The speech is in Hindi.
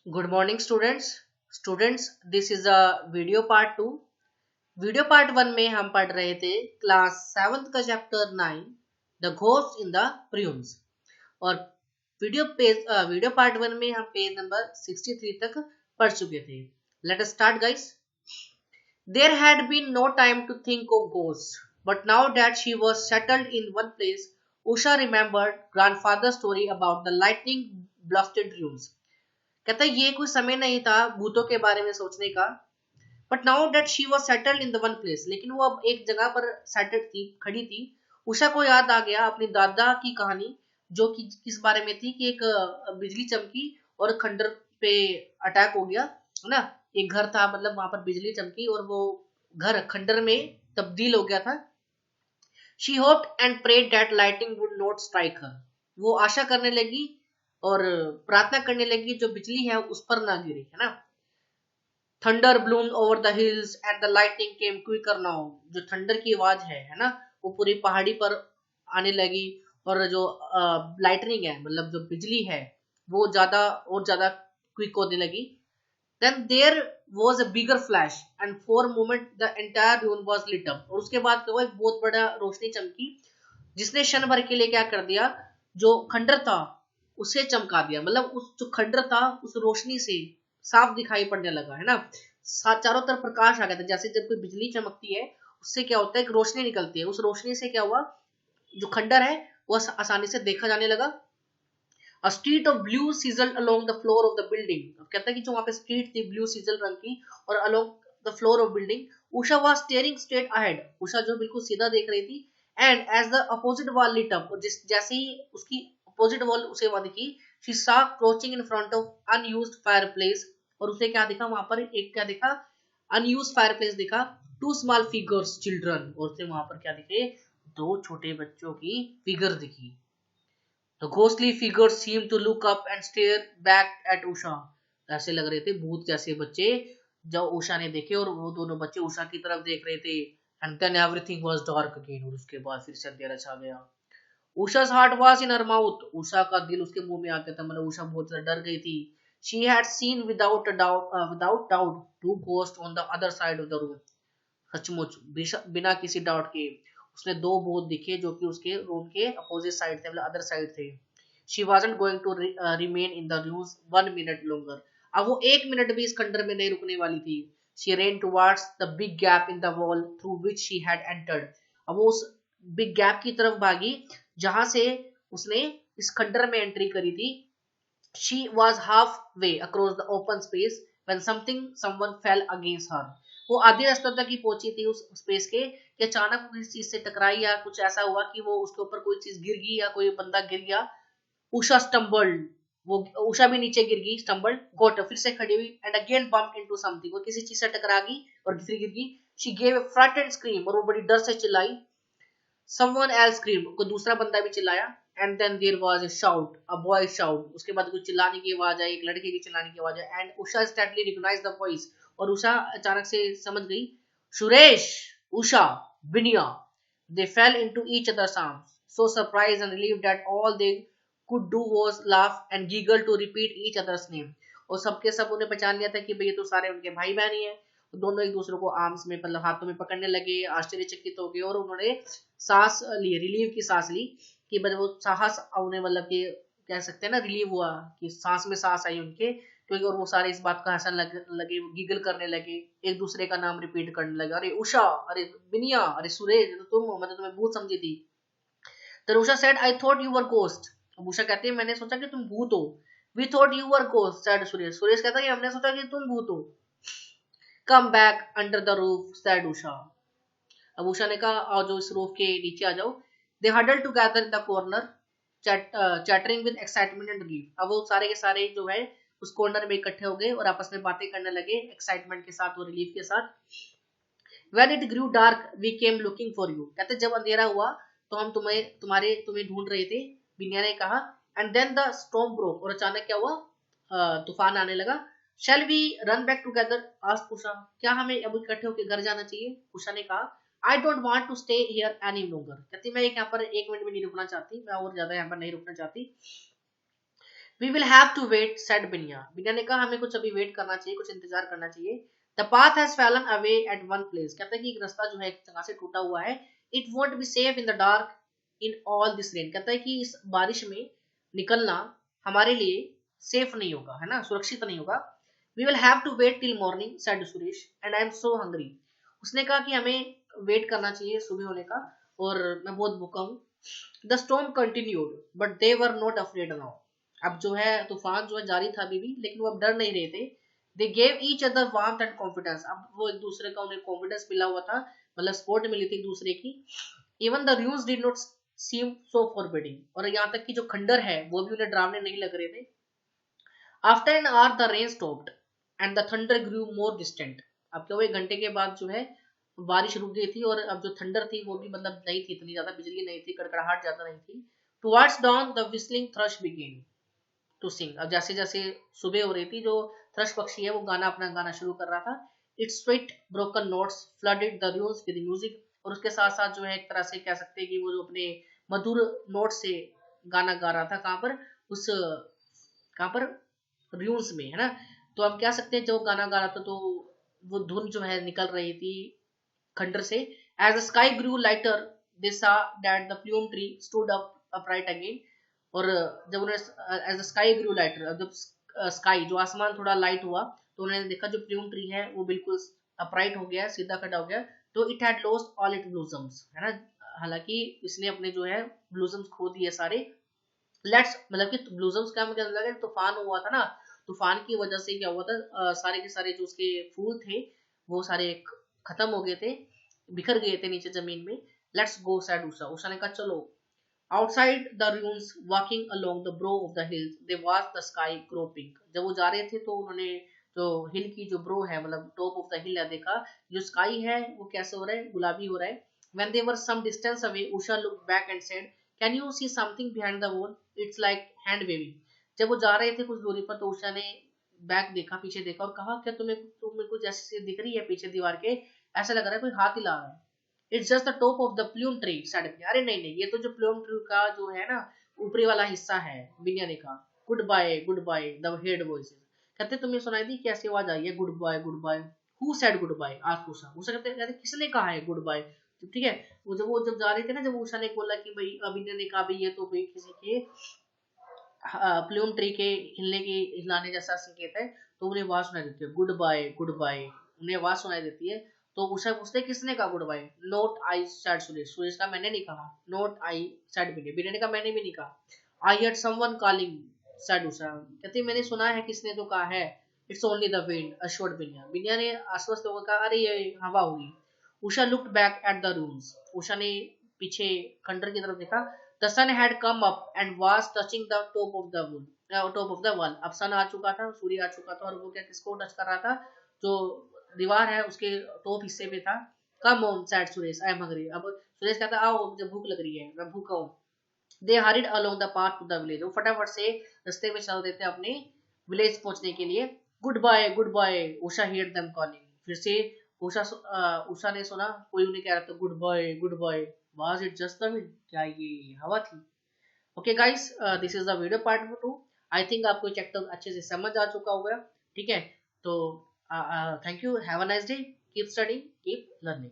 Good morning, students. Students, this is a video part 2. Video part 1 में हम पढ़ रहे थे क्लास 7th का chapter 9 the ghost in the ruins और वीडियो पार्ट 1 में हम पेज नंबर 63 तक पढ़ चुके थे. Let us start guys. There had been no time to think of ghosts, but now that she was settled in one place, Usha remembered grandfather's story about the lightning blasted rooms. कहता है ये कोई समय नहीं था भूतों के बारे में सोचने का. But now that she was settled in the one place, लेकिन वो अब एक जगह पर सेटल्ड थी, खड़ी थी. उषा को याद आ गया अपनी दादा की कहानी, जो कि किस बारे में थी कि एक बिजली चमकी और खंडर पे अटैक हो गया, है ना. एक घर था, मतलब वहां पर बिजली चमकी और वो घर खंडर में तब्दील हो गया था. She hoped and prayed that lightning would not strike her. वो आशा करने लगी और प्रार्थना करने लगी जो बिजली है उस पर ना गिरे, है ना. Thunder bloomed over the hills and the lightning came quicker now. जो थंडर की आवाज है ना, वो पूरी पहाड़ी पर आने लगी और जो लाइटनिंग है, मतलब जो बिजली है, वो ज्यादा और ज्यादा क्विक होने लगी. Then there was a bigger flash and for a moment the entire room was lit up. और उसके बाद क्या हुआ, एक बहुत बड़ा रोशनी चमकी जिसने क्षण भर के लिए क्या कर दिया, जो खंडर था उसे चमका दिया. मतलब उस जो खंडर था उस रोशनी से साफ दिखाई पड़ने लगा, है ना. चारों तरफ प्रकाश आ गया था. जैसे जब कोई बिजली चमकती है उससे क्या होता है, एक रोशनी निकलती है. उस रोशनी से क्या हुआ, जो खंडर है वो आसानी से देखा जाने लगा. A street of blue sizzled along the floor of the building. अब कहता है कि जो वहां पे स्ट्रीट थी ब्लू सिजल रंग की और along the floor of building, Usha was staring straight ahead. Usha जो बिल्कुल सीधा देख रही थी. And as the opposite wall lit up, और जैसे ही उसकी opposite wall उसे वहां दिखी, she saw crouching in front of unused fireplace. और उसे क्या दिखा वहां पर, एक क्या दिखा, unused fireplace दिखा. Two small figures, children. और उसे वहां पर क्या दिखे, दो छोटे बच्चों की फिगर दिखी. The ghostly figures seemed to look up and stare back at Usha. ऐसे लग रहे थे भूत जैसे बच्चे, जब उषा ने देखे और वो दोनों बच्चे उषा की तरफ देख रहे थे. And then everything was dark again. और उसके बाद फिर से अंधेरा छा गया. Usha's heart was in her mouth. Usha का दिल उसके मुंह में आ गया था, मतलब उषा बहुत डर गई थी. She had seen without doubt two ghosts on the other side of the room. सचमुच बिना किसी डाउट के उसने दो भूत दिखे जो कि उसके रूम के अपोजिट साइड थे, मतलब अदर साइड थे. She wasn't going to remain in the rooms 1 minute longer. अब वो 1 मिनट भी इस खंडर में नहीं रुकने वाली थी. She ran towards the big gap in the wall through which she had entered. अब वो उस बिग गैप की तरफ भागी जहां से उसने इस खंडर में एंट्री करी थी. She was halfway across the open space when someone fell against her. वो आधे रास्ते तक ही पहुंची थी उस स्पेस के कि अचानक वो किसी चीज से टकराई या कुछ ऐसा हुआ कि वो उसके ऊपर कोई चीज गिर गई या कोई बंदा गिर गया. उषा स्टम्बल्ड, वो उषा भी नीचे गिर गई. स्टम्बल्ड, गोट, फिर से खड़ी हुई. And again bump into something, वो किसी चीज से टकरा गई और फिर गिर गई. She gave a frightened scream, और वो बड़ी डर से चिल्लाई. Someone else screamed, कोई दूसरा बंदा भी चिल्लाया. And then there was a shout, a boy shout. उसके बाद कुछ चिल्लाने की आवाज आई, एक लड़के की चिल्लाने की आवाज आई. And Usha instantly recognized the voice. और उषा अचानक से समझ गई. सुरेश, उषा, बिनिया. They fell into each other's arms, so surprised and relieved that all they could do was laugh and giggle to repeat each other's name. और सबके सब उन्हें पहचान लिया था कि भाई ये तो सारे उनके भाई बहन ही हैं. दोनों एक दूसरे को आर्म्स में, मतलब हाथों में पकड़ने लगे, आश्चर्यचकित हो गए और उन्होंने सांस ली, रिलीव की सांस ली. कि मतलब वो साहस उन्हें, मतलब कि कह सकते हैं ना, रिलीव हुआ कि सांस में सांस आई उनके. क्योंकि और वो सारे इस बात का हंसन लगे, गिगल करने लगे, एक दूसरे का नाम रिपीट करने लगे. अरे उषा, अरे बिनिया, अरे सुरेश, तो तुम हो, मतलब तुम्हें भूत समझी थी. तो Usha said, I thought you were ghost. अब उषा कहती है मैंने सोचा कि तुम भूत हो. We thought you were ghost, said Suresh. Suresh कहता है हमने सोचा कि तुम भूत हो. Come back under the roof, said Usha. अब उषा ने कहा आओ जो इस रूफ के नीचे आ जाओ. They huddle together in the corner chattering with excitement and relief. अब वो सारे के सारे जो है उस कॉर्नर में इकट्ठे हो गए और आपस में बातें करने लगे, एक्साइटमेंट के साथ और रिलीफ के साथ. When it grew dark, we came looking for you. कहते जब अंधेरा हुआ तो हम तुम्हें ढूंढ रहे थे, बिनिया ने कहा. And then the storm broke. और अचानक क्या हुआ, तूफान आने लगा. Shall we run back together? asked Usha. क्या हमें अब इकट्ठे होकर घर जाना चाहिए, उषा ने कहा. I don't want to stay here any longer. कहती मैं यहाँ पर 1 मिनट भी नहीं रुकना चाहती, मैं और ज्यादा यहाँ पर नहीं रुकना चाहती. We will have to wait said Binya. Binya ने कहा हमें कुछ अभी वेट करना चाहिए, कुछ इंतजार करना चाहिए। The path has Fallon away at one place. कहता है कि एक रास्ता जो है एक जगह से टूटा हुआ है। It won't be safe in the dark in all this rain. कहता है कि इस बारिश में निकलना हमारे लिए सेफ नहीं होगा, है ना, सुरक्षित नहीं होगा। We will have to wait till morning said Suresh and I am so hungry. उसने कहा कि हमें वेट करना चाहिए सुबह होने का और मैं बहुत भूखा हूँ। The storm continued but they were not afraid now. अब जो है तूफान जो है जारी था अभी भी, लेकिन वो अब डर नहीं रहे थे। They gave each other warmth and confidence. अब वो एक दूसरे का उन्हें कॉन्फिडेंस मिला हुआ था, मतलब सपोर्ट मिली थी एक दूसरे की। Even the ruins did not seem so forbidding. और यहाँ तक कि जो खंडर है वो भी उन्हें डरावने नहीं लग रहे थे। After an hour the rain stopped and the thunder grew more distant. अब क्या हुआ, एक घंटे के बाद जो है बारिश रुक गई थी और अब जो थंडर थी वो भी मतलब नहीं थी, इतनी ज्यादा बिजली नहीं थी, कड़कड़ाहट ज्यादा नहीं थी। Towards dawn the whistling thrush began to sing. अब जैसे जैसे सुबह हो रही थी, जो थ्रश पक्षी है वो गाना अपना गाना शुरू कर रहा था। It's sweet broken notes flooded the ruins with music. और उसके साथ साथ जो है एक तरह से कह सकते हैं कि वो जो अपने मधुर नोट से गाना गा रहा था, कहाँ पर, उस कहाँ पर, ruins में, है ना। तो हम कह सकते हैं जो गाना गा रहा था तो वो धुन जो है निकल रही थी खंडर से। As the sky grew lighter they saw that the plum tree stood up upright again. और जब उन्हें as the sky grew lighter, जब स्काई जो आसमान थोड़ा लाइट हुआ तो उन्होंने देखा जो प्लूम ट्री है वो बिल्कुल अपराइट हो गया, सीधा खड़ा हो गया। तो it had lost all it blossoms, है ना, हालांकि इसने अपने जो है ब्लूजम्स खो दिए सारे। लेट्स, मतलब कि ब्लूजम्स का मतलब है तूफान हुआ था ना, तूफान की वजह से क्या हुआ था, सारे के सारे जो उसके फूल थे वो सारे खत्म हो गए थे, बिखर गए थे नीचे जमीन में। Let's go sad Usha. Usha ने कहा चलो। Outside the ruins walking along the brow of the hills they watched the sky grow pink। जब वो जा रहे थे तो उन्होंने जो हिल की जो ब्रो है, मतलब टॉप ऑफ द हिल है, देखा जो स्काई है वो कैसे हो रहा है, गुलाबी हो रहा है। when they were some distance away usha looked back and said can you see something behind the wall it's like hand waving। जब वो जा रहे थे कुछ दूरी पर तो उषा ने बैक देखा, पीछे देखा और कहा क्या तुम्हें कुछ ऐसी दिख रही है पीछे दीवार के, ऐसा लग रहा है कोई हाथ हिला रहा है। It's just the top of the plum tree side में। अरे नहीं नहीं, ये तो जो प्लूम ट्री का जो है ना ऊपरी वाला हिस्सा है। बिनिया ने कहा goodbye they heard voices. कहते तुम्हें सुनाई दी कैसी आवाज आई है, goodbye. Who said goodbye आज उषा। उषा कहते किसने कहा है गुड बाय। ठीक है, वो जब जा रहे थे ना, जब उषा ने बोला कि भाई अभिनय ने कहा भाई ये तो भाई किसी के प्लूम ट्री के हिलने की हिलाने जैसा संकेत है, तो उन्हें आवाज सुनाई देती है गुड बाय। उन्हें आवाज सुनाई देती है तो उषा पूछते किसने कहा goodbye. Not I said Suresh. Suresh का मैंने नहीं कहा। नोट आई सैड बिने। बिने ने कहा मैंने भी नहीं कहा। I heard someone calling said Usha. कहती मैंने सुना है किसने तो कहा है। It's only the wind assured Binya. Binya ने आश्वस्त होकर कहा अरे ये हवा होगी। Usha looked back at the ruins. Usha ने पीछे खंडर की तरफ देखा। The sun had come up and was touching the top of the wall, top of the wall. अब सन आ चुका था, सूर्य आ चुका था और वो क्या किसको टच कर रहा था, जो दीवार है उसके टॉप हिस्से पे था। Come on sad Suresh I am hungry. अब सुरेश कहता आओ मुझे भूख लग रही है, मैं भूखा हूँ। They hurried along the path to the village. वो फटाफट से रास्ते में चल देते अपने विलेज पहुंचने के लिए। Good bye Usha heard them calling. फिर से उषा ने सुना कोई उन्हें कह रहा था goodbye. Was it just the wind, क्या ये हवा थी। Okay guys, this is the video part 2। I think आपको चैप्टर अच्छे से समझ आ चुका होगा। ठीक है, तो thank you, have a nice day, keep studying, keep learning.